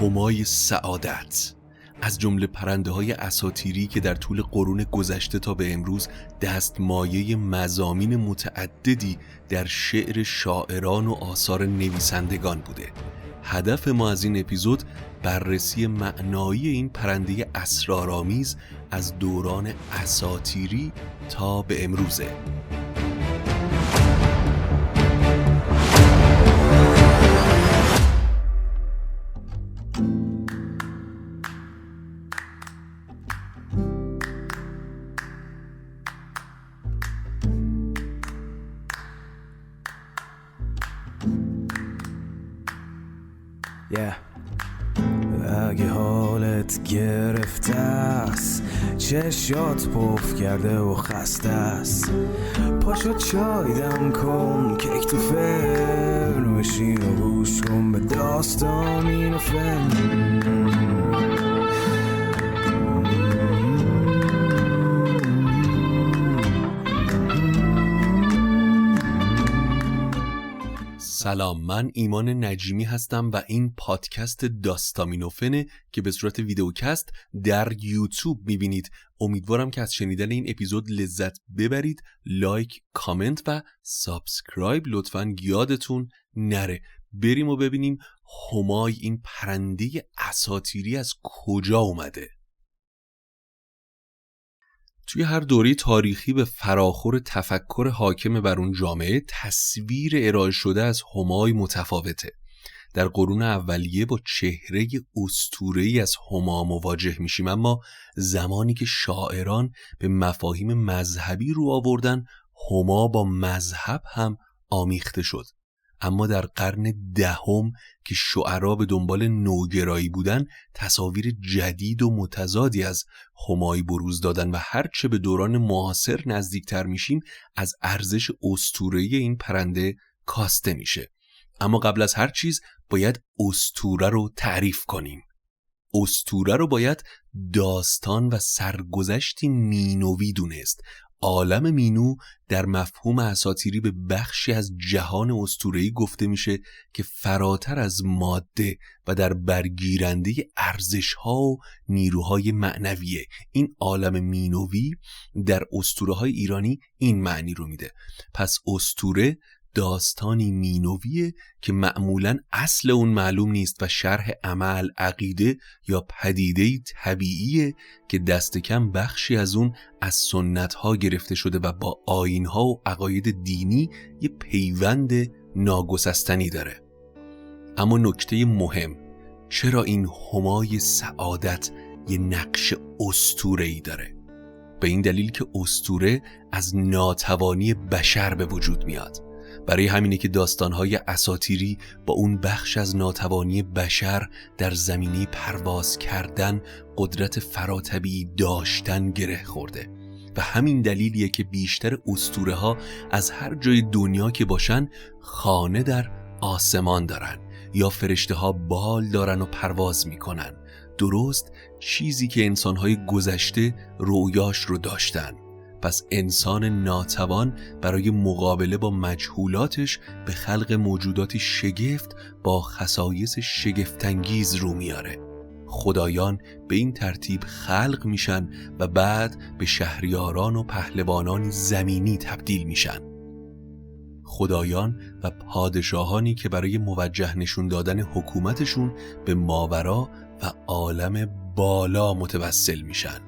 همای سعادت از جمله پرنده‌های اساطیری که در طول قرون گذشته تا به امروز دستمایه مضامین متعددی در شعر شاعران و آثار نویسندگان بوده. هدف ما از این اپیزود بررسی معنایی این پرنده اسرارآمیز از دوران اساطیری تا به امروزه. اگه حالت گرفته است، چشات پف کرده و خسته است، پاشو چای دم کن، کیک تو فرن، بشین و گوش کن به داستامینوفن. سلام، من ایمان نجیمی هستم و این پادکست داستامینوفنه که به صورت ویدیوکست در یوتیوب میبینید. امیدوارم که از شنیدن این اپیزود لذت ببرید. لایک، کامنت و سابسکرایب لطفاً یادتون نره. بریم و ببینیم همای این پرنده اساطیری از کجا اومده. توی هر دوره تاریخی به فراخور تفکر حاکم بر اون جامعه تصویر ارائه شده از همای متفاوته. در قرون اولیه با چهره اسطوره‌ای از هما مواجه میشیم، اما زمانی که شاعران به مفاهیم مذهبی رو آوردن، هما با مذهب هم آمیخته شد. اما در قرن دهم که شعرا به دنبال نوگرایی بودن، تصاویر جدید و متضادی از همای بروز دادن و هرچه به دوران معاصر نزدیکتر میشیم از ارزش اسطوره‌ای این پرنده کاسته میشه. اما قبل از هر چیز باید اسطوره رو تعریف کنیم. اسطوره رو باید داستان و سرگذشتی مینوی دونست. عالم مینو در مفهوم اساطیری به بخشی از جهان اسطوره‌ای گفته میشه که فراتر از ماده و در برگیرنده ارزش‌ها و نیروهای معنویه. این عالم مینوی در اسطوره‌های ایرانی این معنی رو میده. پس اسطوره داستانی مینویه که معمولاً اصل اون معلوم نیست و شرح عمل، عقیده یا پدیده طبیعیه که دست کم بخشی از اون از سنت‌ها گرفته شده و با آیین‌ها و عقاید دینی یه پیوند ناگسستنی داره. اما نکته مهم، چرا این همای سعادت یه نقش اسطوره‌ای داره؟ به این دلیل که اسطوره از ناتوانی بشر به وجود میاد. برای همینه که داستان‌های اساطیری با اون بخش از ناتوانی بشر در زمینه پرواز کردن، قدرت فراتبیعی داشتن گره خورده و همین دلیلیه که بیشتر اسطوره‌ها از هر جای دنیا که باشن خانه در آسمان دارن یا فرشته‌ها بال دارن و پرواز میکنن. درست چیزی که انسان‌های گذشته رویاش رو داشتن. پس انسان ناتوان برای مقابله با مجهولاتش به خلق موجوداتی شگفت با خصایص شگفت‌انگیز رو میاره. خدایان به این ترتیب خلق میشن و بعد به شهریاران و پهلوانان زمینی تبدیل میشن. خدایان و پادشاهانی که برای موجه نشون دادن حکومتشون به ماورا و عالم بالا متوسل میشن.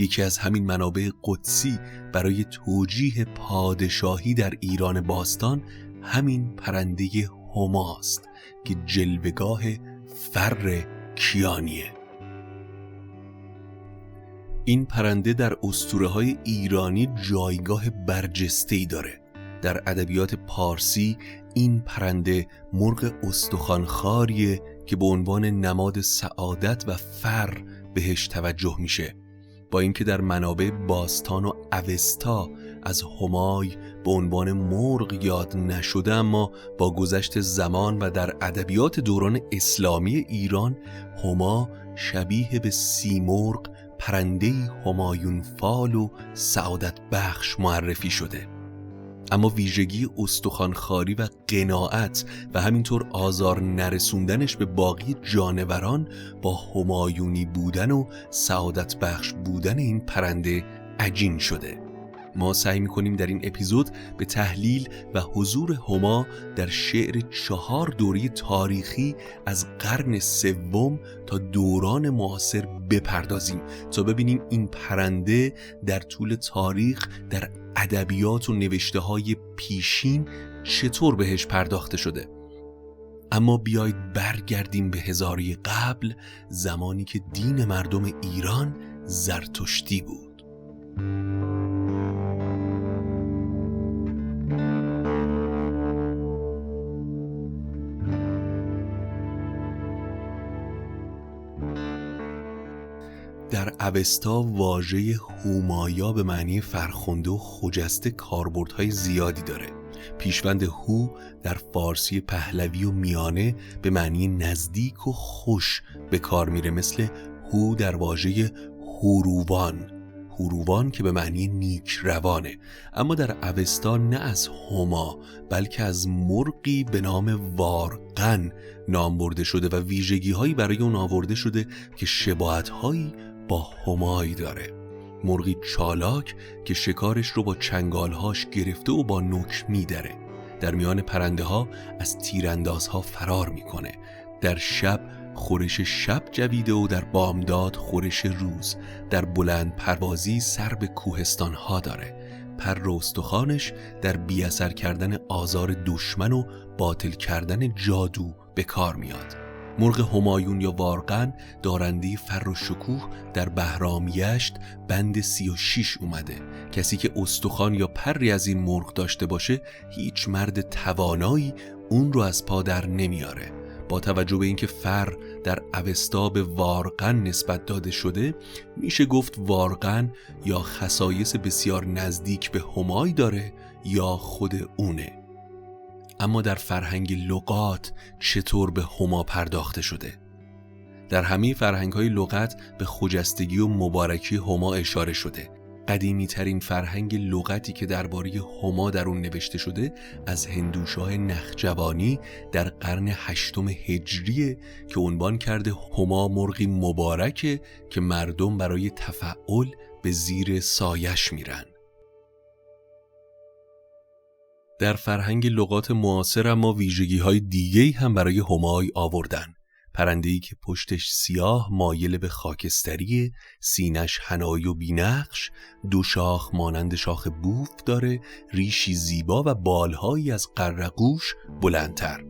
یکی از همین منابع قدسی برای توجیه پادشاهی در ایران باستان همین پرنده هماست که جلوه‌گاه فر کیانیه. این پرنده در اسطوره‌های ایرانی جایگاه برجسته‌ای داره. در ادبیات پارسی این پرنده مرغ استخوان‌خواریه که به عنوان نماد سعادت و فر بهش توجه میشه. با اینکه در منابع باستان و اوستا از همای به عنوان مرغ یاد نشده، اما با گذشت زمان و در ادبیات دوران اسلامی ایران هما شبیه به سیمرغ، پرنده‌ای همایون فال و سعادت بخش معرفی شده. اما ویژگی استخوان‌خواری و قناعت و همینطور آزار نرسوندنش به باقی جانوران با همایونی بودن و سعادت بخش بودن این پرنده عجین شده. ما سعی می‌کنیم در این اپیزود به تحلیل و حضور هما در شعر 4 دوره تاریخی از قرن سوم تا دوران معاصر بپردازیم تا ببینیم این پرنده در طول تاریخ در ادبیات و نوشته‌های پیشین چطور بهش پرداخته شده. اما بیایید برگردیم به هزاره قبل، زمانی که دین مردم ایران زرتشتی بود. در اوستا واژه هومایا به معنی فرخنده و خجسته کاربردهای زیادی داره. پیشوند هو در فارسی پهلوی و میانه به معنی نزدیک و خوش به کار میره، مثل هو در واژه هوروان که به معنی نیک روانه. اما در اوستا نه از هما بلکه از مرغی به نام وارقن نام برده شده و ویژگی هایی برای اون آورده شده که شباهت هایی با همای داره. مرغی چالاک که شکارش رو با چنگالهاش گرفته و با نوک میدره. در میان پرنده ها از تیراندازها فرار میکنه. در شب خورش شب جویده و در بامداد خورش روز. در بلند پروازی سر به کوهستان ها داره. پر و استخوانش در بی‌اثر کردن آزار دشمن و باطل کردن جادو به کار میاد. مرغ همایون یا وارقن دارنده فر و شکوه در بهرامیشت بند 36 اومده. کسی که استخوان یا پری از این مرغ داشته باشه هیچ مرد توانایی اون رو از پا در نمیاره. با توجه به اینکه فر در اوستا به وارقن نسبت داده شده، میشه گفت وارقن یا خصایص بسیار نزدیک به همای داره یا خود اونه. اما در فرهنگ لغات چطور به هما پرداخته شده؟ در همه فرهنگ‌های لغت به خجستگی و مبارکی هما اشاره شده. قدیمی ترین فرهنگ لغتی که درباره هما در اون نوشته شده از هندوشاه نخجوانی در قرن 8 هجریه که عنوان کرده هما مرغی مبارکه که مردم برای تفعل به زیر سایش میرن. در فرهنگ لغات معاصر اما ویژگی‌های دیگه‌ای هم برای همای آوردن. پرنده‌ای که پشتش سیاه مایل به خاکستری، سینش حنایی و بینقش، 2 شاخ مانند شاخ بوف داره، ریشی زیبا و بالهایی از قرقوش بلندتر.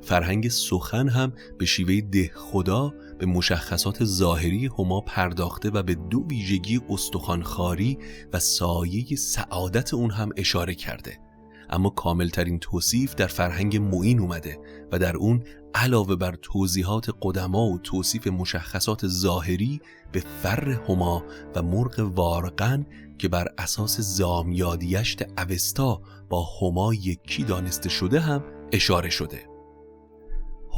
فرهنگ سخن هم به شیوه دهخدا به مشخصات ظاهری هما پرداخته و به 2 ویژگی استخوان‌خواری و سایه سعادت اون هم اشاره کرده. اما کاملترین توصیف در فرهنگ معین اومده و در اون علاوه بر توضیحات قدما و توصیف مشخصات ظاهری به فر هما و مرغ وارقن که بر اساس زامیادیشت اوستا با هما یکی دانسته شده هم اشاره شده.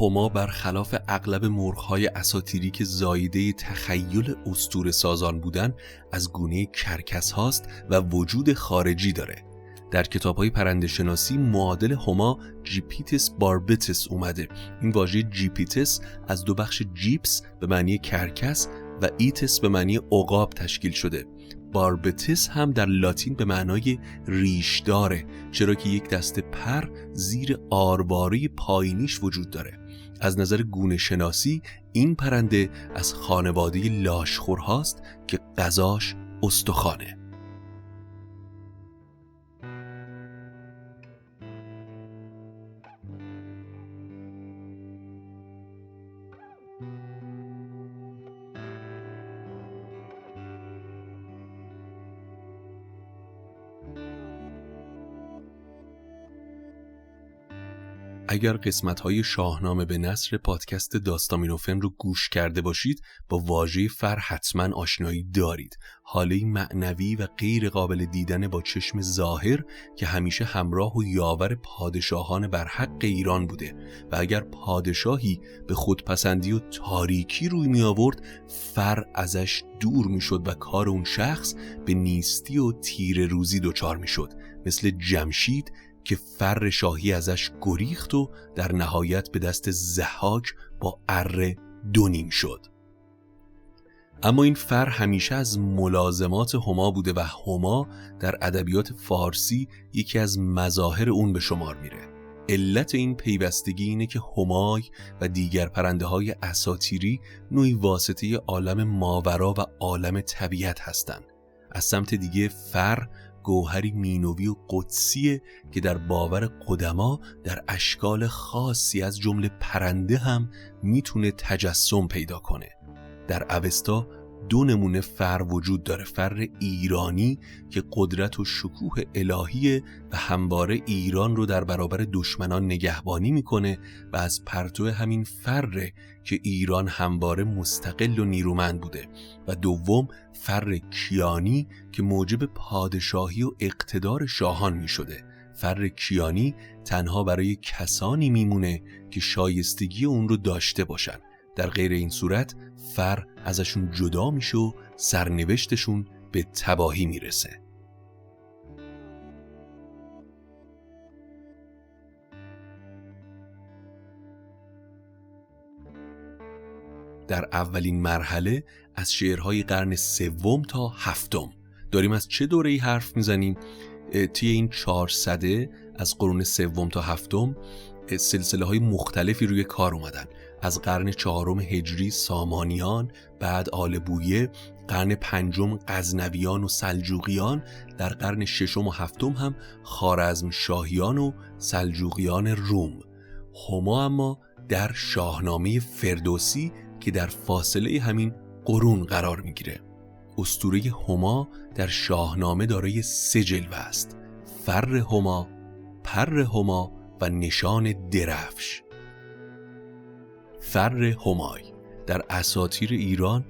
هما برخلاف اغلب مرغ‌های اساطیری که زایده تخیل اسطوره سازان بودن از گونه کرکس هاست و وجود خارجی داره. در کتاب‌های پرنده شناسی معادل هما جیپیتس باربتس اومده. این واژه جیپیتس از 2 بخش جیپس به معنی کرکس و ایتس به معنی عقاب تشکیل شده. باربتس هم در لاتین به معنای ریش داره، چرا که یک دسته پر زیر آرواره پایینیش وجود داره. از نظر گونه شناسی این پرنده از خانواده لاشخورهاست که غذاش استخوانه. اگر قسمت‌های شاهنامه به نثر پادکست داستامینوفن رو گوش کرده باشید با واژه فر حتما آشنایی دارید. حاله معنوی و غیر قابل دیدن با چشم ظاهر که همیشه همراه و یاور پادشاهان بر حق ایران بوده و اگر پادشاهی به خودپسندی و تاریکی روی می آورد فر ازش دور می شد و کار اون شخص به نیستی و تیر روزی دچار می شد. مثل جمشید که فر شاهی ازش گریخت و در نهایت به دست ضحاک با اره 2 نیم شد. اما این فر همیشه از ملازمات هما بوده و هما در ادبیات فارسی یکی از مظاهر اون به شمار میره. علت این پیوستگی اینه که همای و دیگر پرنده های اساطیری نوعی واسطه عالم ماورا و عالم طبیعت هستند. از سمت دیگه فر گوهری مینوی و قدسیه که در باور قدما در اشکال خاصی از جمله پرنده هم میتونه تجسم پیدا کنه. در اوستا 2 نمونه فر وجود داره. فر ایرانی که قدرت و شکوه الهیه و همواره ایران رو در برابر دشمنان نگهبانی میکنه و از پرتو همین فر که ایران همواره مستقل و نیرومند بوده. و دوم فر کیانی که موجب پادشاهی و اقتدار شاهان میشده. فر کیانی تنها برای کسانی میمونه که شایستگی اون رو داشته باشن. در غیر این صورت فر ازشون جدا میشه و سرنوشتشون به تباهی میرسه. در اولین مرحله از شعرهای قرن 3 تا 7 داریم از چه دوره‌ای حرف میزنیم؟ توی این 4 سده از قرون 3 تا 7 سلسله های مختلفی روی کار اومدن. از قرن 4 هجری سامانیان، بعد آل بویه، قرن 5 غزنویان و سلجوقیان، در قرن 6 و 7 هم خوارزم شاهیان و سلجوقیان روم. هما اما در شاهنامه فردوسی که در فاصله همین قرون قرار میگیره. اسطوره هما در شاهنامه دارای 3 جلوه است: فر هما، پر هما و نشان درفش. فر همای در اساطیر ایران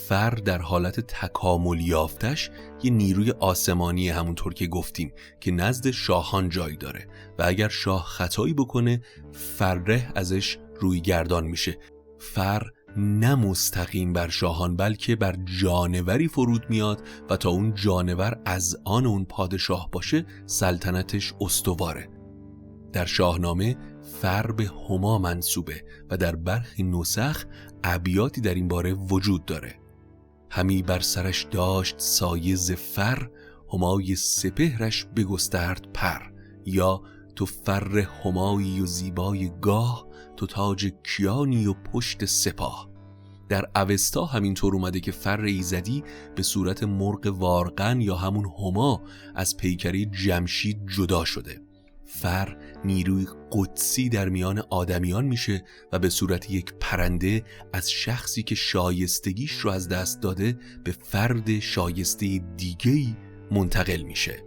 فر در حالت تکامل یافتش یه نیروی آسمانی همونطور که گفتیم که نزد شاهان جای داره و اگر شاه خطایی بکنه فره ازش روی گردان میشه. فر نه مستقیم بر شاهان بلکه بر جانوری فرود میاد و تا اون جانور از آن اون پادشاه باشه سلطنتش استواره. در شاهنامه فر به هما منسوبه و در برخی نسخ ابیاتی در این باره وجود داره. همی بر سرش داشت سایه ز فر، همای سپهرش بگسترد پر. یا تو فر همایی و زیبای گاه، تو تاج کیانی و پشت سپاه. در اوستا همینطور اومده که فر ایزدی به صورت مرغ وارقن یا همون هما از پیکره جمشید جدا شده. فر نیروی قدسی در میان آدمیان میشه و به صورت یک پرنده از شخصی که شایستگیش رو از دست داده به فرد شایسته دیگه‌ای منتقل میشه.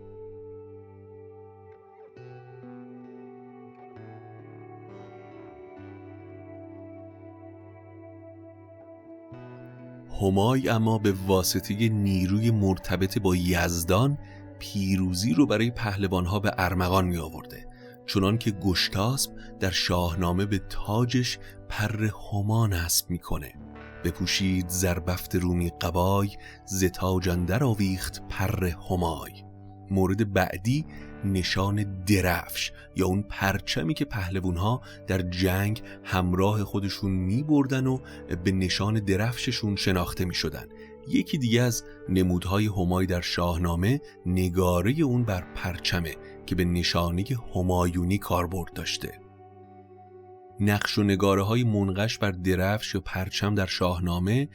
همای اما به واسطه نیروی مرتبط با یزدان پیروزی رو برای پهلوانها به ارمغان می آورده، چنان که گشتاسب در شاهنامه به تاجش پر هما نصب میکنه. بپوشید زربفت رومی قبای، ز تاج اندر آویخت پر همای. مورد بعدی نشان درفش یا اون پرچمی که پهلوانها در جنگ همراه خودشون می بردن و به نشان درفششون شناخته می شدن. یکی دیگه از نمودهای همای در شاهنامه نگاره اون بر پرچمه که به نشانه همایونی کاربرد داشته. نقش و نگاره های منقش بر درفش و پرچم در شاهنامه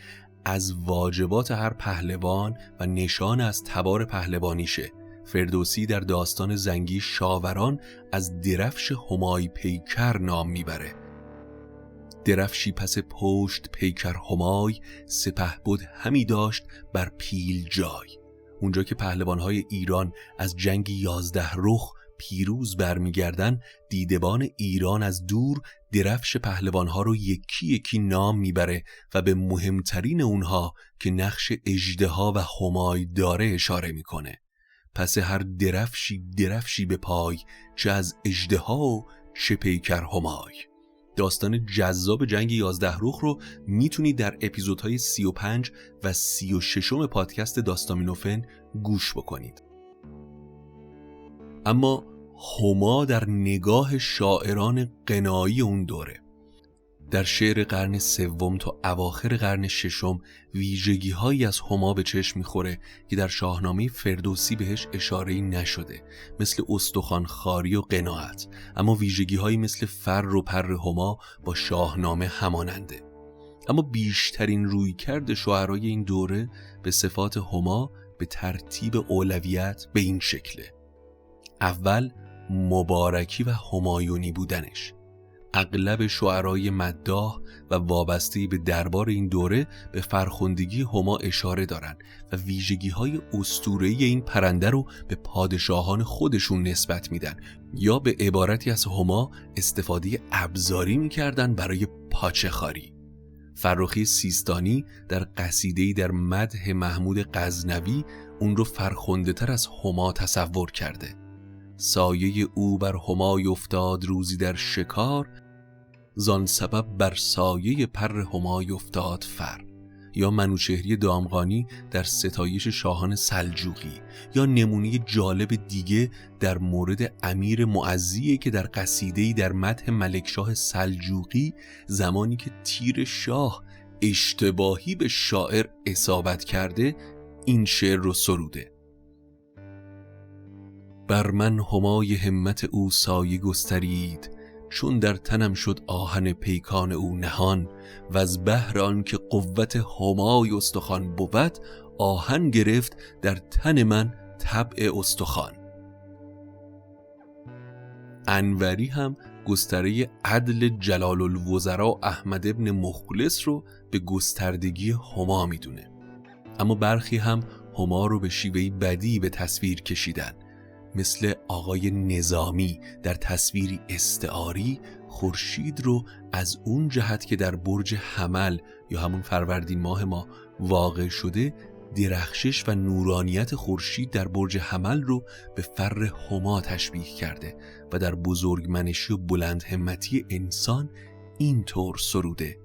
از واجبات هر پهلوان و نشان از تبار پهلوانیشه. فردوسی در داستان زنگی شاوران از درفش همای پیکر نام میبره. درفشی پس پشت پیکر همای، سپهبد همی داشت بر پیل جای. اونجا که پهلوانهای ایران از جنگ 11 رخ پیروز برمیگردن، دیدبان ایران از دور درفش پهلوانها رو یکی یکی نام میبره و به مهمترین اونها که نقش اژدها و همای داره اشاره میکنه. پس هر درفشی به پای، چه از اژدها و چه پیکر همای. داستان جذاب جنگ 11 رخ رو میتونید در اپیزودهای 35 و 36 پادکست داستامینوفن گوش بکنید. اما هما در نگاه شاعران غنایی اون دوره، در شعر قرن سوم تا اواخر قرن ششم ویژگی هایی از هما به چشم میخوره که در شاهنامه فردوسی بهش اشاره‌ای نشده، مثل استخوان‌خواری و قناعت، اما ویژگی هایی مثل فر و پر هما با شاهنامه هماننده. اما بیشترین رویکرد شاعرای این دوره به صفات هما به ترتیب اولویت به این شکله: اول مبارکی و همایونی بودنش. اغلب شاعرای مداح و وابسته به دربار این دوره به فرخندگی هما اشاره دارن و ویژگی‌های اسطوره‌ای این پرنده رو به پادشاهان خودشون نسبت میدن یا به عبارتی از هما استفاده ابزاری میکردن برای پاچه‌خواری. فرخی سیستانی در قصیده‌ای در مدح محمود غزنوی اون رو فرخنده‌تر از هما تصور کرده: سایه او بر همای افتاد روزی در شکار، زان سبب بر سایه پر همای افتاد فر. یا منوچهری دامغانی در ستایش شاهان سلجوقی، یا نمونه جالب دیگه در مورد امیر معزیه که در قصیده‌ای در مدح ملکشاه سلجوقی زمانی که تیر شاه اشتباهی به شاعر اصابت کرده این شعر رو سروده: بر من همای همت او سایه گسترید، چون در تنم شد آهن پیکان او نهان، و از بهر آن که قوت همای استخوان بود، آهن گرفت در تن من طبع استخوان. انوری هم گستره عدل جلال الوزراء احمد ابن مخلص رو به گستردگی هما میدونه، اما برخی هم هما رو به شیوهی بدی به تصویر کشیدن، مثل آقای نظامی در تصویری استعاری خورشید رو از اون جهت که در برج حمل یا همون فروردین ماه ما واقع شده، درخشش و نورانیت خورشید در برج حمل رو به فر هما تشبیه کرده و در بزرگمنشی و بلند همتی انسان اینطور سروده: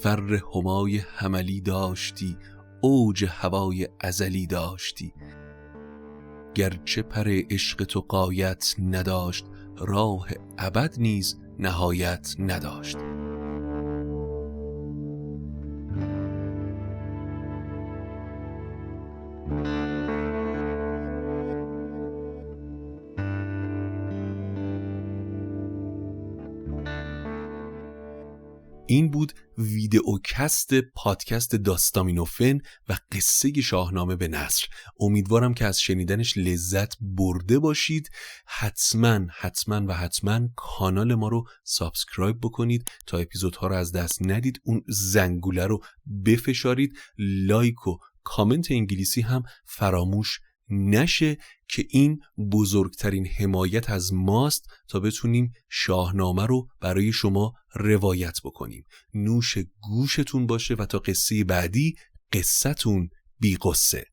فر همای حملی داشتی، اوج هوای ازلی داشتی، گرچه پر عشق تو غایت نداشت، راه ابد نیز نهایت نداشت. این بود ویدئوکست پادکست داستامینوفن و قصه شاهنامه به نثر. امیدوارم که از شنیدنش لذت برده باشید. حتما کانال ما رو سابسکرایب بکنید تا اپیزودها رو از دست ندید. اون زنگوله رو بفشارید. لایک و کامنت انگلیسی هم فراموش نشه که این بزرگترین حمایت از ماست تا بتونیم شاهنامه رو برای شما روایت بکنیم. نوش گوشتون باشه و تا قصه بعدی قصتون بی قصه.